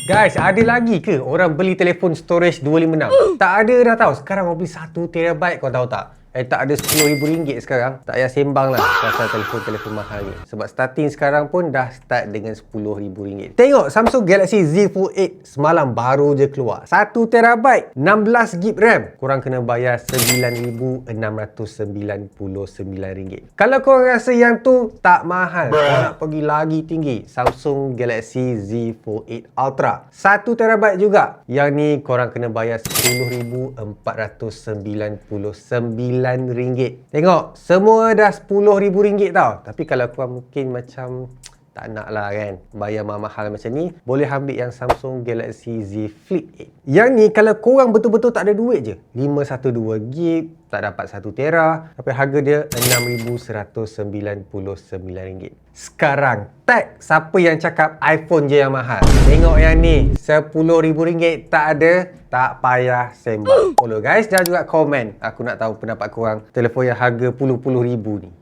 Guys, ada lagi ke orang beli telefon storage 256? Tak ada dah tau. Sekarang orang beli 1TB, kau tahu tak? Tak ada RM10,000 sekarang. Tak payah sembang lah pasal telefon-telefon mahal ni. Sebab starting sekarang pun dah start dengan RM10,000. Tengok Samsung Galaxy Z Fold 8 semalam baru je keluar. 1TB, 16GB RAM. Korang kena bayar RM9,699. Kalau korang rasa yang tu tak mahal, korang nak pergi lagi tinggi, Samsung Galaxy Z Fold 8 Ultra 1TB juga. Yang ni korang kena bayar RM10,499. Tengok, semua dah RM10,000 tau. Tapi kalau korang mungkin macam tak nak lah kan bayar mahal macam ni, boleh ambil yang Samsung Galaxy Z Flip 8. Yang ni kalau korang betul-betul tak ada duit je, 512GB, tak dapat 1TB, tapi harga dia RM6,199. Sekarang tag siapa yang cakap iPhone je yang mahal. Tengok yang ni, RM10,000 tak ada, tak payah sembang. Follow guys, dan juga komen. Aku nak tahu pendapat korang telefon yang harga puluh-puluh ribu ni.